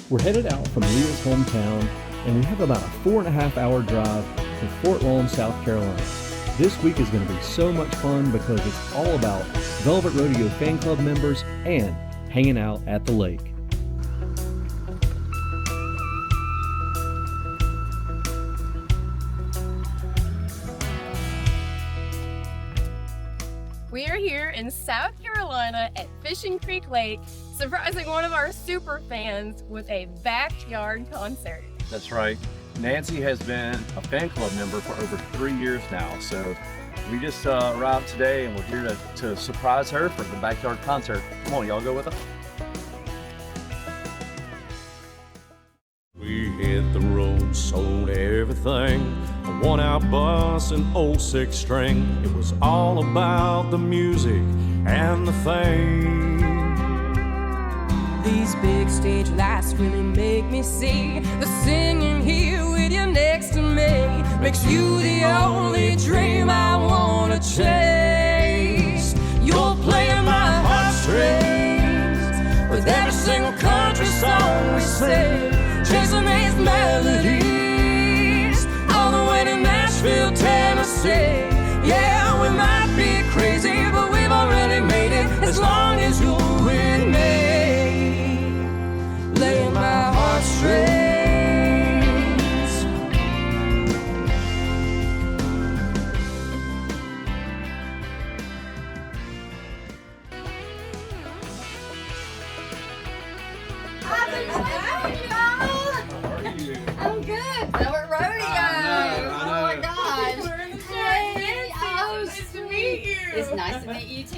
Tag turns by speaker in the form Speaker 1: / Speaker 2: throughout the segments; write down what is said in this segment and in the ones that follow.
Speaker 1: We're headed out from Leah's hometown, and we have about a 4.5-hour drive to Fort Lawn, South Carolina. This week is going to be so much fun because it's all about Velvet Rodeo fan club members and hanging out at the lake.
Speaker 2: We are here in South Carolina at Fishing Creek Lake, surprising one of our super fans with a backyard concert.
Speaker 3: That's right. Nancy has been a fan club member for over 3 years now, so we just arrived today and we're here to surprise her for the backyard concert. Come on, y'all go with us.
Speaker 4: We hit the road, sold everything, a one-out bus and old six-string. It was all about the music and the fame.
Speaker 5: These big stage lights really make me see the singing here with you next to me makes you the only dream I wanna chase. You're playing my heartstrings with every single country song we sing, chasing these melodies all the way to Nashville, Tennessee. Yeah, we might be crazy, but we've already made it as long as you're with me. Laying my heartstrings.
Speaker 6: I'm good. Velvet Rodeo. Oh my gosh.
Speaker 2: Nice to meet you.
Speaker 6: It's nice to meet you too.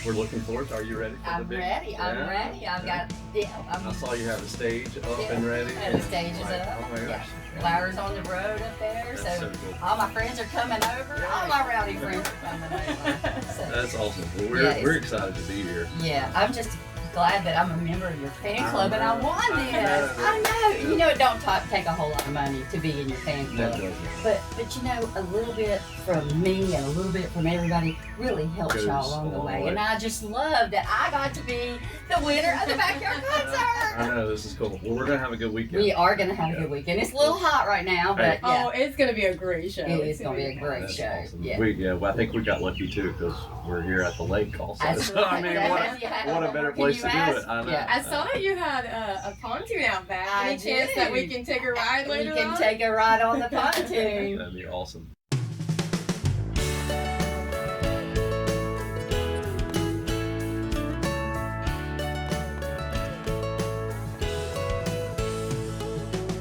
Speaker 3: We're looking forward to it. Are you ready?
Speaker 6: I'm ready. I'm ready. I've got.
Speaker 3: I saw you have the stage up and ready.
Speaker 6: And the stage is
Speaker 3: Like,
Speaker 6: up.
Speaker 3: oh my gosh.
Speaker 6: Flowers on the road up there.
Speaker 3: That's
Speaker 6: So
Speaker 3: so cool.
Speaker 6: all my friends are coming over. All my rowdy friends are coming over. So,
Speaker 3: That's awesome. Well,
Speaker 6: Yeah,
Speaker 3: we're excited to be here.
Speaker 6: yeah, I'm just glad that I'm a member of your fan club and I won
Speaker 3: I
Speaker 6: this.
Speaker 3: know.
Speaker 6: I know. You know, it don't take a whole lot of money to be in your fan
Speaker 3: That
Speaker 6: club.
Speaker 3: doesn't.
Speaker 6: But you know, a little bit from me and a little bit from everybody really helps
Speaker 3: Goes
Speaker 6: y'all along
Speaker 3: a
Speaker 6: the
Speaker 3: long
Speaker 6: way.
Speaker 3: way.
Speaker 6: And I just love that I got to be the winner of the backyard
Speaker 3: I
Speaker 6: concert.
Speaker 3: know, this is cool. Well, we're going to have a good weekend.
Speaker 6: We are gonna have a good weekend. It's a little hot right now, but yeah,
Speaker 2: Oh, it's gonna be a great show.
Speaker 6: it is gonna be a great
Speaker 3: That's
Speaker 6: show.
Speaker 3: awesome.
Speaker 6: Yeah.
Speaker 3: Well, I think we got lucky too because we're here at the lake also.
Speaker 6: That's
Speaker 3: So, I mean,
Speaker 6: right.
Speaker 3: what a better
Speaker 6: Can
Speaker 3: place
Speaker 6: you
Speaker 3: to do
Speaker 6: ask?
Speaker 3: it. I know.
Speaker 6: Yeah.
Speaker 2: I saw that you had a pontoon out back.
Speaker 6: I
Speaker 2: Any chance
Speaker 6: do.
Speaker 2: that we can take a ride
Speaker 6: We
Speaker 2: later
Speaker 6: can
Speaker 2: on?
Speaker 6: take a ride on the pontoon.
Speaker 3: That'd be awesome.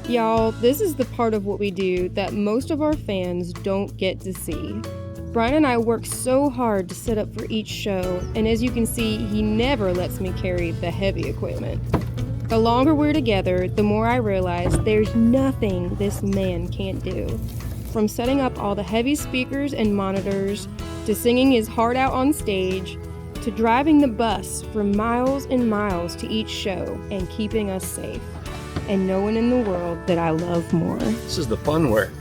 Speaker 7: Y'all, this is the part of what we do that most of our fans don't get to see. Bryan and I work so hard to set up for each show, and as you can see, he never lets me carry the heavy equipment. The longer we're together, the more I realize there's nothing this man can't do. From setting up all the heavy speakers and monitors, to singing his heart out on stage, to driving the bus for miles and miles to each show and keeping us safe. And no one in the world that I love more.
Speaker 3: This is the fun work.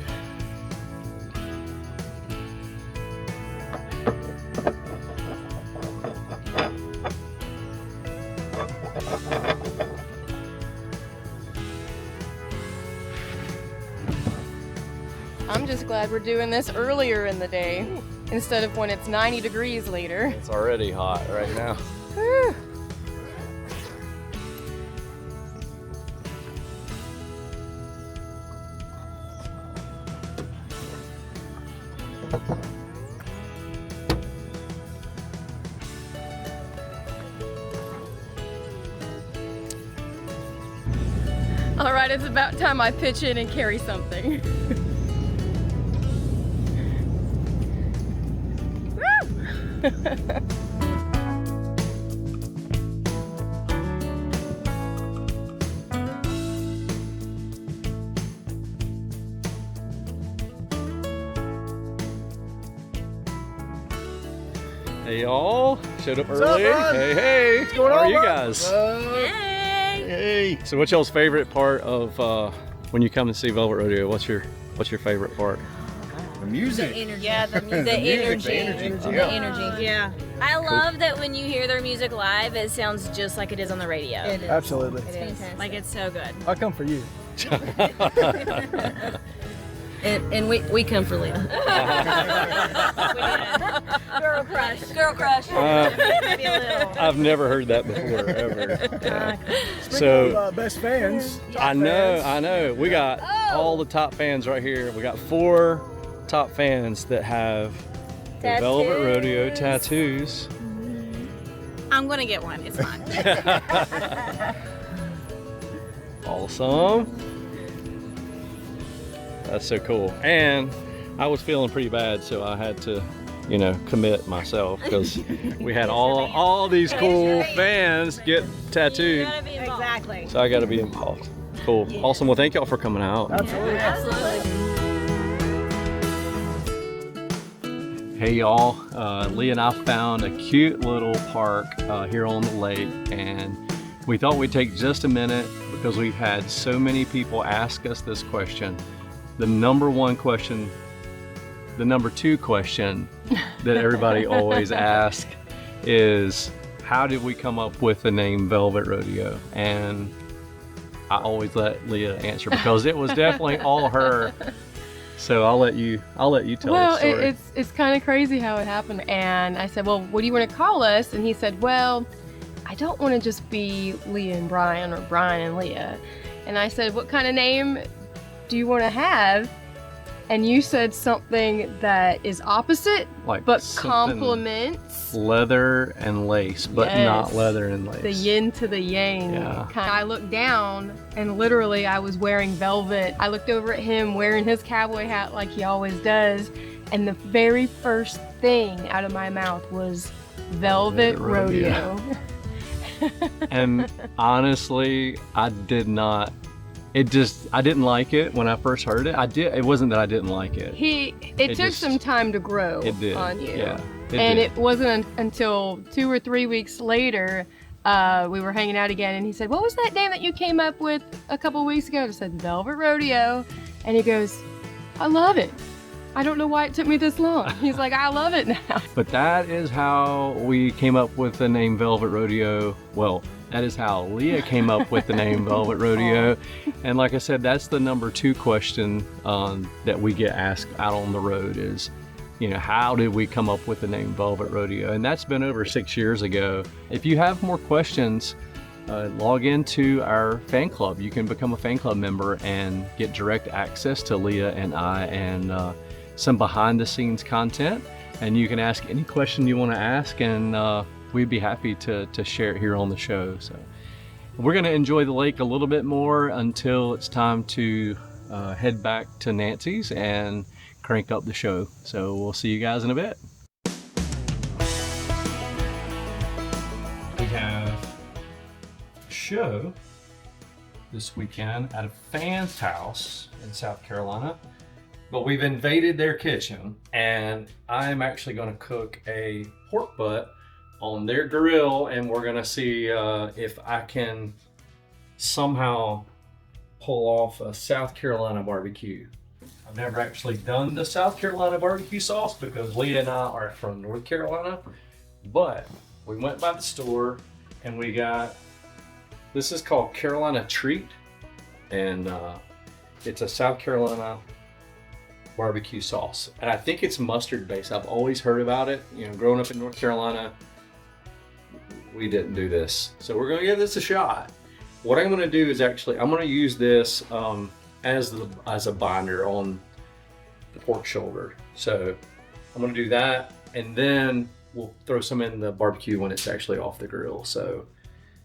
Speaker 2: I'm just glad we're doing this earlier in the day instead of when it's 90 degrees later.
Speaker 3: It's already hot right now.
Speaker 2: All right, it's about time I pitch in and carry something. Woo!
Speaker 3: Hey y'all, showed up
Speaker 8: up,
Speaker 3: early.
Speaker 8: bud?
Speaker 3: Hey,
Speaker 8: What's going
Speaker 3: how are
Speaker 8: on,
Speaker 3: you
Speaker 8: bud?
Speaker 3: guys? Hey. So what's y'all's favorite part of when you come to see Velvet Rodeo? What's your favorite part? The music.
Speaker 8: The energy.
Speaker 9: Yeah, the
Speaker 3: music,
Speaker 9: energy.
Speaker 3: the energy,
Speaker 9: The
Speaker 3: yeah.
Speaker 9: energy. Yeah. I love that when you hear their music live, it sounds just like it is on the radio.
Speaker 8: It is.
Speaker 10: Absolutely.
Speaker 9: It is.
Speaker 8: Fantastic.
Speaker 9: Like it's so good.
Speaker 10: I'll come for you.
Speaker 8: And we come for Leah.
Speaker 9: Girl crush. Girl crush. Maybe a little.
Speaker 1: I've never heard that before, ever. Yeah. So,
Speaker 10: Best fans.
Speaker 1: I know. We got all the top fans right here. We got 4 top fans that have the Velvet Rodeo tattoos.
Speaker 9: I'm gonna get one. It's fine.
Speaker 1: Awesome. That's so cool. And I was feeling pretty bad, so I had to, commit myself because we had all these cool fans get tattooed.
Speaker 9: You gotta be involved. Exactly.
Speaker 1: So I got to be involved. Cool. Awesome. Well, thank y'all for coming out.
Speaker 10: Absolutely.
Speaker 1: Hey y'all, Leah and I found a cute little park here on the lake, and we thought we'd take just a minute because we've had so many people ask us this question. The number 2 question that everybody always asks is, how did we come up with the name Velvet Rodeo? And I always let Leah answer because it was definitely all her. So I'll let you tell the story.
Speaker 2: Well, it's kind of crazy how it happened. And I said, well, what do you want to call us? And he said, well, I don't want to just be Leah and Bryan or Bryan and Leah. And I said, what kind of name do you want to have? And you said something that is opposite,
Speaker 1: Like
Speaker 2: but
Speaker 1: something
Speaker 2: complements
Speaker 1: leather and lace, but
Speaker 2: Yes.
Speaker 1: not leather and lace.
Speaker 2: the yin to the yang.
Speaker 1: Yeah.
Speaker 2: I looked down and literally I was wearing velvet. I looked over at him wearing his cowboy hat like he always does. And the very first thing out of my mouth was Velvet Rodeo.
Speaker 1: And honestly, I didn't like it when I first heard it. It wasn't that I didn't like it.
Speaker 2: It took
Speaker 1: just-
Speaker 2: some time to grow
Speaker 1: It did.
Speaker 2: on you.
Speaker 1: Yeah.
Speaker 2: And
Speaker 1: did.
Speaker 2: it wasn't until 2 or 3 weeks later, we were hanging out again, and he said, what was that name that you came up with a couple weeks ago? I said, Velvet Rodeo. And he goes, I love it. I don't know why it took me this long. He's like, I love it now.
Speaker 1: But that is how we came up with the name Velvet Rodeo. Well, that is how Leah came up with the name Velvet Rodeo. And like I said, that's the number 2 question that we get asked out on the road is, how did we come up with the name Velvet Rodeo? And that's been over 6 years ago. If you have more questions, log into our fan club. You can become a fan club member and get direct access to Leah and I and some behind the scenes content. And you can ask any question you want to ask, and we'd be happy to share it here on the show. So we're going to enjoy the lake a little bit more until it's time to head back to Nancy's and crank up the show. So we'll see you guys in a bit. We have a show this weekend at a fan's house in South Carolina, but we've invaded their kitchen, and I'm actually going to cook a pork butt on their grill, and we're going to see if I can somehow pull off a South Carolina barbecue. I've never actually done the South Carolina barbecue sauce because Leah and I are from North Carolina, but we went by the store and we got, this is called Carolina Treat, and it's a South Carolina barbecue sauce. And I think it's mustard based. I've always heard about it. Growing up in North Carolina, we didn't do this. So we're gonna give this a shot. What I'm gonna do is I'm gonna use this as a binder on the pork shoulder. So I'm gonna do that, and then we'll throw some in the barbecue when it's actually off the grill. So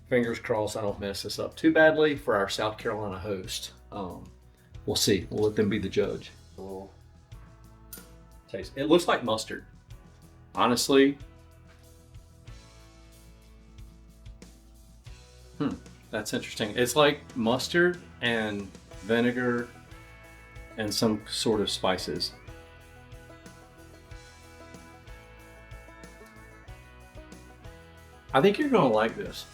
Speaker 1: fingers crossed I don't mess this up too badly for our South Carolina host. We'll see. We'll let them be the judge. We'll taste. It looks like mustard. Honestly. That's interesting. It's like mustard and vinegar and some sort of spices. I think you're gonna like this.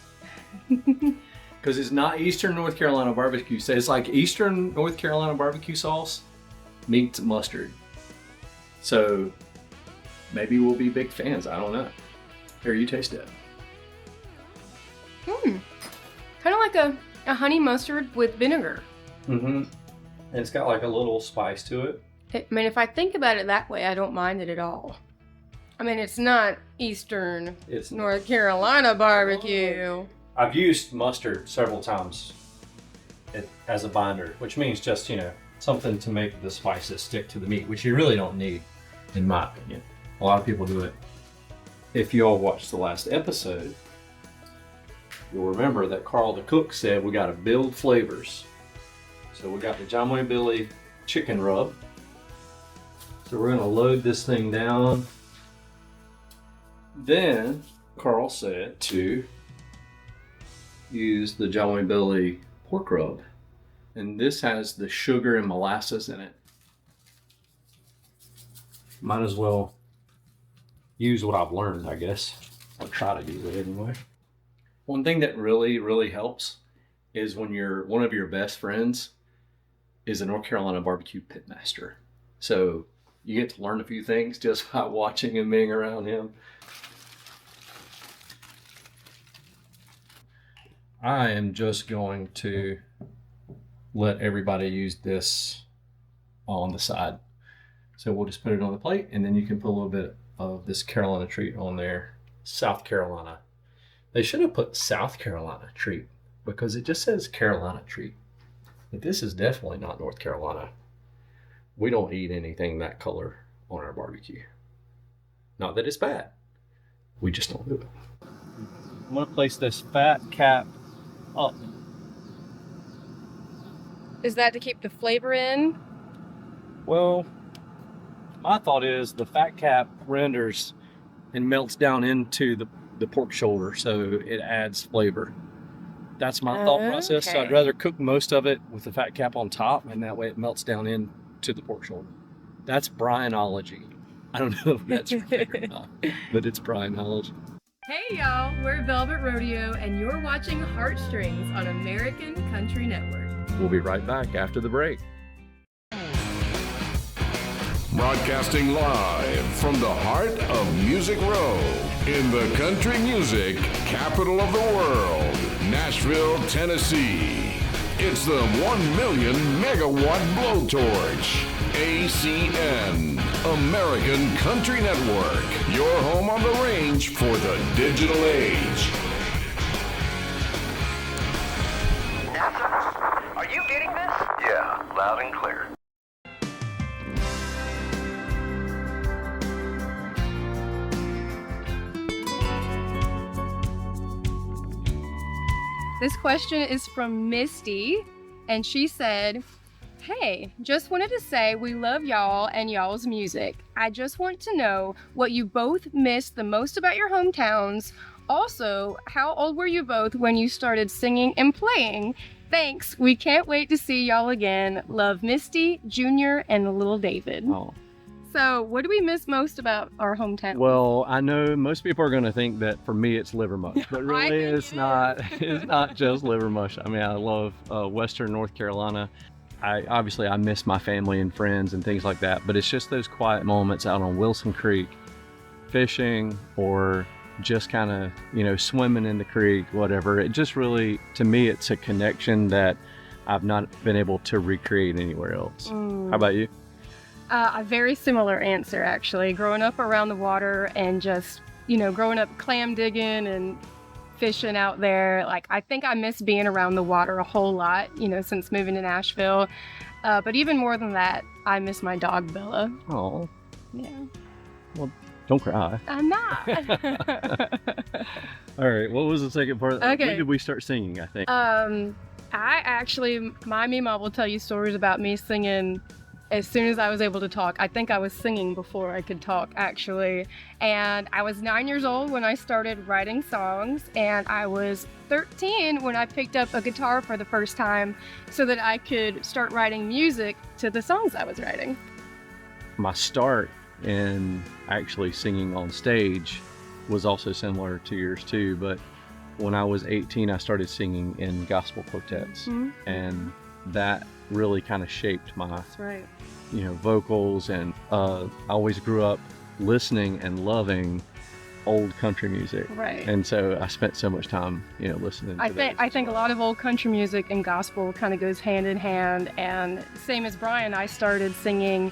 Speaker 1: Because it's not Eastern North Carolina barbecue. So it's like Eastern North Carolina barbecue sauce meets mustard.
Speaker 3: So maybe we'll be big fans. I don't know. Here, you taste it.
Speaker 2: Kind of like a honey mustard with vinegar.
Speaker 1: Mm-hmm. And it's got like a little spice to it.
Speaker 2: I mean, if I think about it that way, I don't mind it at all. I mean, it's not Eastern North Carolina barbecue.
Speaker 1: I've used mustard several times as a binder, which means just, something to make the spices stick to the meat, which you really don't need, in my opinion. A lot of people do it. If you all watched the last episode, you'll remember that Carl the cook said we got to build flavors. So we got the John Wayne Billy chicken rub. So we're going to load this thing down. Then Carl said to use the John Wayne Billy pork rub. And this has the sugar and molasses in it. Might as well use what I've learned, I guess. I'll try to use it anyway. One thing that really, really helps is when one of your best friends is a North Carolina barbecue pitmaster. So you get to learn a few things just by watching and being around him. I am just going to let everybody use this on the side. So we'll just put it on the plate, and then you can put a little bit of this Carolina treat on there. South Carolina. They should have put South Carolina treat because it just says Carolina treat. But this is definitely not North Carolina. We don't eat anything that color on our barbecue. Not that it's bad. We just don't do it. I'm going to place this fat cap up.
Speaker 2: Is that to keep the flavor in?
Speaker 1: Well, my thought is the fat cap renders and melts down into the pork shoulder, so it adds flavor. That's my thought process. So I'd rather cook most of it with the fat cap on top, and that way it melts down into the pork shoulder. That's Bryanology. I don't know if that's right or not, but it's Bryanology.
Speaker 2: Hey y'all, we're Velvet Rodeo, and you're watching HeartStrings on American Country Network.
Speaker 3: We'll be right back after the break.
Speaker 10: Broadcasting live from the heart of Music Row in the country music capital of the world, Nashville, Tennessee. It's the 1 million megawatt blowtorch. ACN, American Country Network, your home on the range for the digital age.
Speaker 11: Are you getting this? Yeah, loud and clear.
Speaker 2: This question is from Misty, and she said, "Hey, just wanted to say we love y'all and y'all's music. I just want to know what you both missed the most about your hometowns. Also, how old were you both when you started singing and playing? Thanks. We can't wait to see y'all again. Love, Misty, Junior, and little David."
Speaker 1: Oh.
Speaker 2: So, what do we miss most about our hometown?
Speaker 1: Well, I know most people are going to think that for me it's liver mush, but really it's not. It's not just liver mush. I mean, I love Western North Carolina. I miss my family and friends and things like that, but it's just those quiet moments out on Wilson Creek, fishing or just kind of, swimming in the creek, whatever. It just really, to me, it's a connection that I've not been able to recreate anywhere else. How about you?
Speaker 2: A very similar answer, actually. Growing up around the water and just, growing up clam digging and fishing out there. Like, I think I miss being around the water a whole lot, since moving to Nashville. But even more than that, I miss my dog, Bella.
Speaker 1: Oh.
Speaker 2: Yeah.
Speaker 1: Well, don't cry.
Speaker 2: I'm not.
Speaker 1: All right. What was the second part?
Speaker 2: Okay.
Speaker 1: When did we start singing, I think?
Speaker 2: My Mima will tell you stories about me singing as soon as I was able to talk. I think I was singing before I could talk, actually. And I was 9 years old when I started writing songs, and I was 13 when I picked up a guitar for the first time so that I could start writing music to the songs I was writing.
Speaker 1: My start in actually singing on stage was also similar to yours too, but when I was 18, I started singing in gospel quartets, and that really kind of shaped my
Speaker 2: That's right.
Speaker 1: vocals and
Speaker 3: I always grew up listening and loving old country music.
Speaker 2: Right.
Speaker 3: And so I spent so much time, listening to
Speaker 2: I think a lot of old country music and gospel kind of goes hand in hand. And same as Bryan, I started singing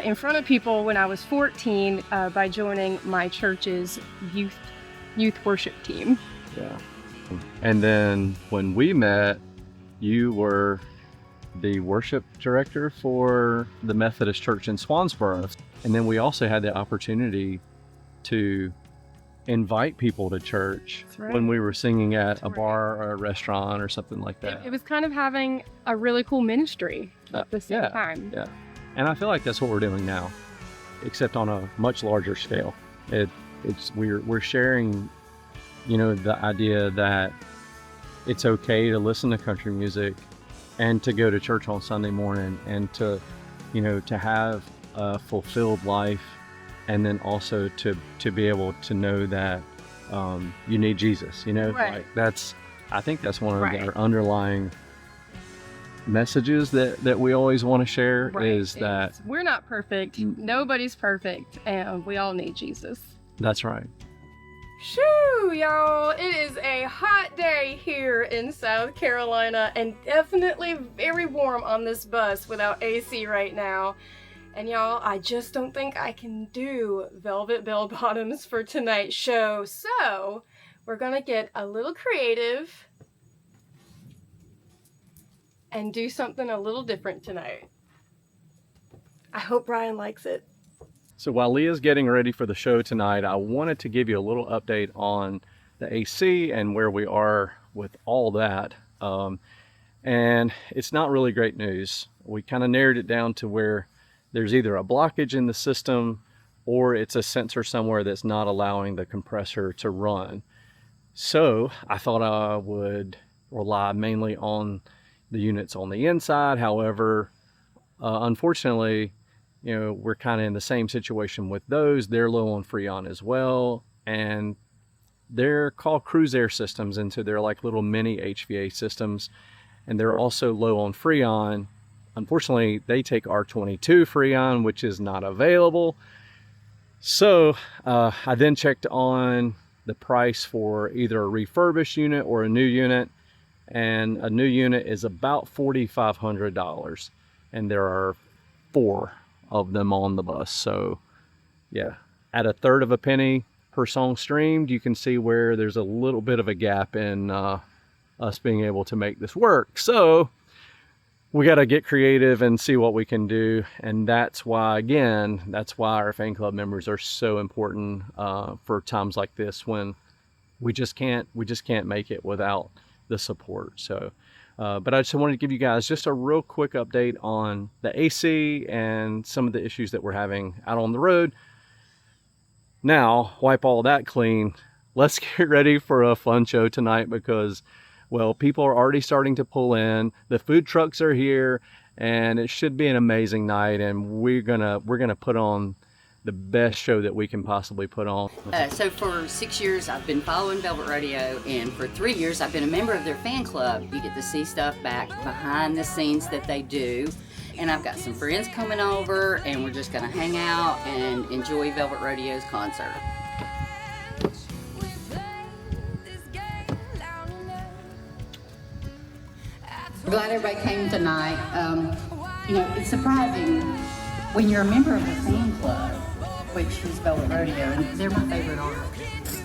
Speaker 2: in front of people when I was 14 by joining my church's youth worship team.
Speaker 3: Yeah. And then when we met, you were the worship director for the Methodist Church in Swansboro. And then we also had the opportunity to invite people to church when we were singing at a bar or a restaurant or something like that.
Speaker 2: It was kind of having a really cool ministry at the same time.
Speaker 3: Yeah. And I feel like that's what we're doing now, except on a much larger scale. We're sharing, the idea that it's okay to listen to country music and to go to church on Sunday morning and to have a fulfilled life, and then also to be able to know that you need Jesus,
Speaker 2: Right.
Speaker 3: Like I think that's one of our underlying messages that we always want to share is that
Speaker 2: we're not perfect, nobody's perfect, and we all need Jesus.
Speaker 3: That's right.
Speaker 2: Shoo, y'all, it is a hot day here in South Carolina and definitely very warm on this bus without AC right now. And y'all, I just don't think I can do velvet bell bottoms for tonight's show. So we're gonna get a little creative and do something a little different tonight. I hope Bryan likes it.
Speaker 3: So while Leah's getting ready for the show tonight, I wanted to give you a little update on the AC and where we are with all that. And it's not really great news. We kind of narrowed it down to where there's either a blockage in the system or it's a sensor somewhere that's not allowing the compressor to run. So I thought I would rely mainly on the units on the inside. However, unfortunately, we're kind of in the same situation with those. They're low on Freon as well. And they're called cruise air systems, and so they're like little mini HVA systems. And they're also low on Freon. Unfortunately, they take R22 Freon, which is not available. So I then checked on the price for either a refurbished unit or a new unit. And a new unit is about $4,500. And there are 4 of them on the bus. So yeah, at a third of a penny per song streamed, you can see where there's a little bit of a gap in us being able to make this work. So we got to get creative and see what we can do. And that's why our fan club members are so important for times like this when we just can't make it without the support. So but I just wanted to give you guys just a real quick update on the AC and some of the issues that we're having out on the road. Now, wipe all that clean. Let's get ready for a fun show tonight because, well, people are already starting to pull in. The food trucks are here, and it should be an amazing night. And we're gonna put on the best show that we can possibly put on.
Speaker 6: So for 6 years, I've been following Velvet Rodeo, and for 3 years, I've been a member of their fan club. You get to see stuff back behind the scenes that they do. And I've got some friends coming over, and we're just gonna hang out and enjoy Velvet Rodeo's concert. I'm glad everybody came tonight. It's surprising when you're a member of the fan club, which is Velvet Rodeo, and they're my favorite artist.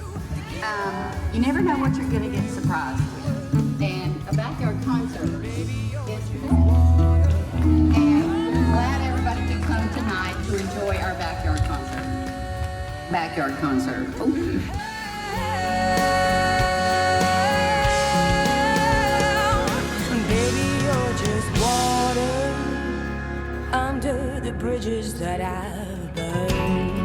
Speaker 6: You never know what you're gonna get surprised with. And a backyard concert is cool. And I'm glad everybody could come tonight to enjoy our backyard concert. Backyard concert. Ooh.
Speaker 5: Baby, you're just water under the bridges that I've burned.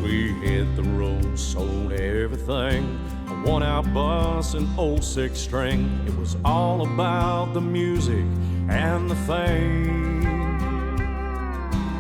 Speaker 4: We hit the road, sold everything. A one-out bus, an old six-string. It was all about the music and the fame.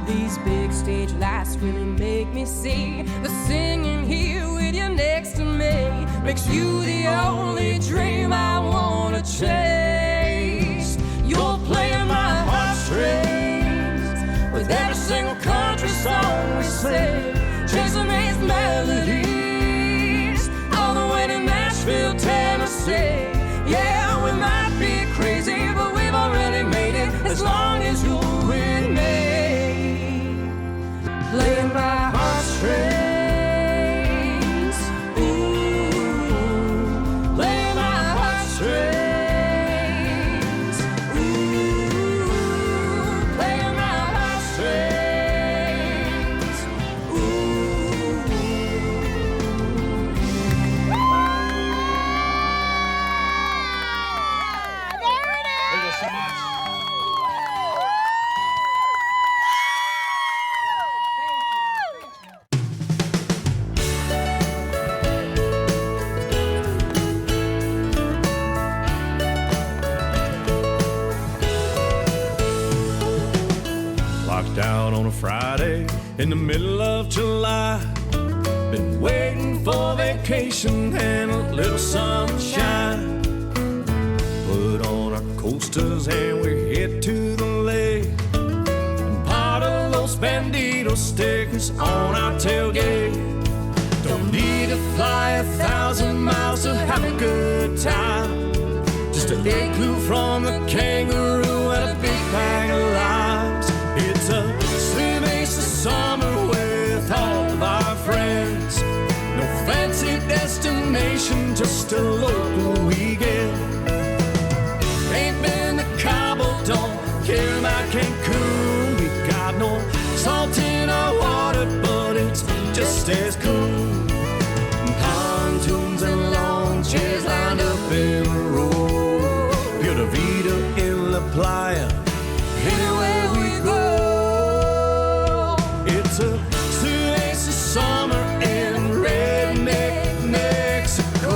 Speaker 5: These These big stage lights really make me see the singing here with you next to me makes you the only dream I wanna chase. You're playing my heartstrings with every single country song we sing, chasing these melodies all the way to Nashville, Tennessee. Yeah, we might be crazy, but we've already made it as long as you're with me. Playing my heartstrings, ooh, playing my heartstrings, ooh, playing my heartstrings, ooh. There it is!
Speaker 3: Thank you so much.
Speaker 4: Locked out on a Friday in the middle of July. Been waiting for vacation and a little sunshine. Put on our coasters and we head to the lake. And part of Los Bandidos stickers on our tailgate. Don't need to fly 1,000 miles to have a good time. Just an igloo from the Kangaroo and a big bag of limes. It's a Cerveza summer with all of our friends. No fancy destination, just a local weekend. Ain't been to Cabo, don't care about Cancun. We got no salt in our water, but it's just as cool. Pontoons and lawn chairs lined up in a row. Pura Vida in La Playa, anywhere we go. It's a Cerveza summer in redneck Mexico.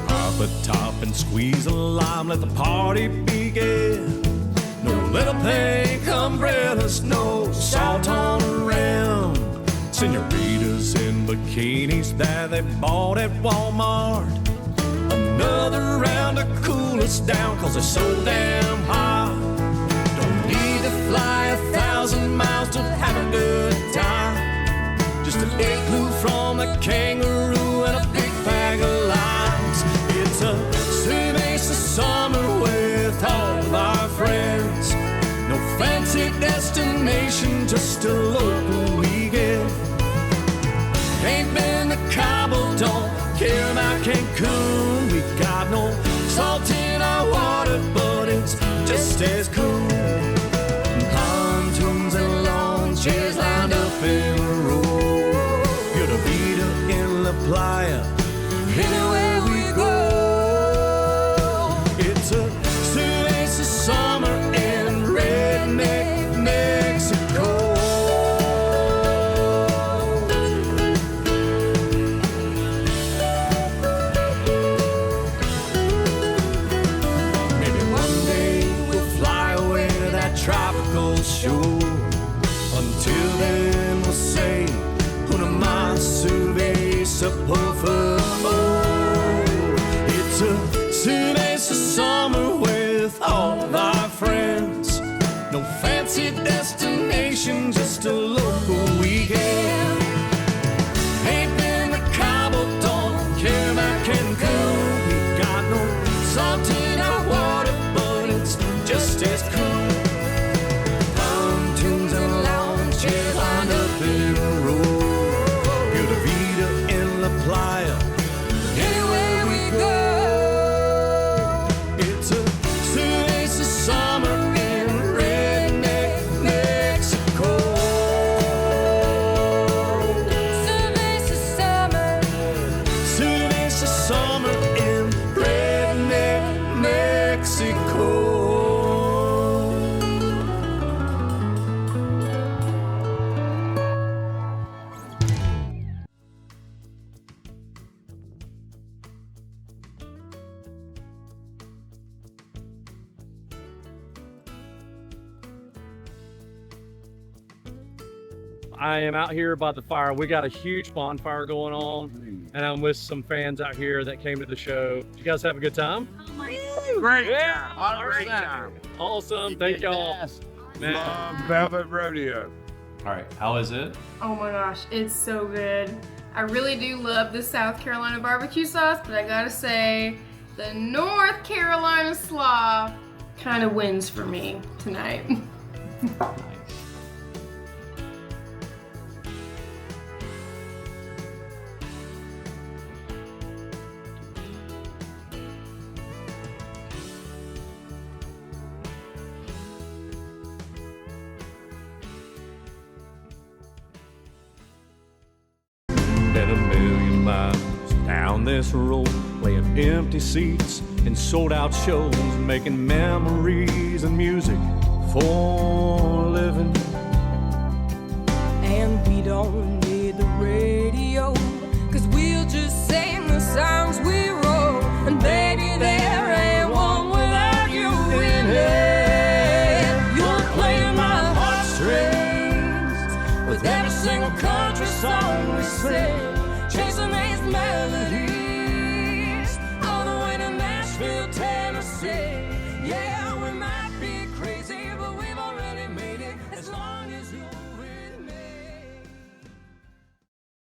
Speaker 4: Pop a top and squeeze a lime, let the party begin. No little pink umbrellas, no salt on the rim. Senoritas in bikinis that they bought at Walmart. Another round to cool us down, cause it's so damn hot. Don't need to fly 1,000 miles to have a good time. Just an igloo from the Kangaroo and a big bag of limes. It's a Cerveza summer with all of our friends. No fancy destination, just a local weekend. Ain't been to Cabo, don't care about Cancun. We got no salt in our water, but it's just as cool. Pontoons and lawn chairs lined up in a row. Pura Vida in La Playa, anywhere we go. It's a Cerveza summer in redneck Mexico. Maybe one day we'll fly away to that tropical shore. Until then we'll say una más cerveza por favor. It's a Cerveza summer with all of our friends. No fancy destination, just a local weekend. Ain't been to Cabo, don't care about Cancun. We got no salt in our water, but it's just as cool. Pontoons and lawn chairs lined up in a row. Pura Vida in La Playa, anywhere we go.
Speaker 3: I am out here by the fire. We got a huge bonfire going on, and I'm with some fans out here that came to the show. Did you guys have a good time?
Speaker 12: Great time. Great time.
Speaker 3: Awesome. Thank y'all.
Speaker 12: Love Velvet Rodeo.
Speaker 3: All right, how is it?
Speaker 2: Oh my gosh, it's so good. I really do love the South Carolina barbecue sauce, but I gotta say, the North Carolina slaw kind of wins for me tonight.
Speaker 4: Been a million miles down this road, playing empty seats and sold out shows, making memories and music for a living.
Speaker 5: And we don't need the radio, 'cause we'll just sing the songs we wrote. And baby, there ain't one without you in it. You're playing my heartstrings with every single country song we sing, chasing these melodies.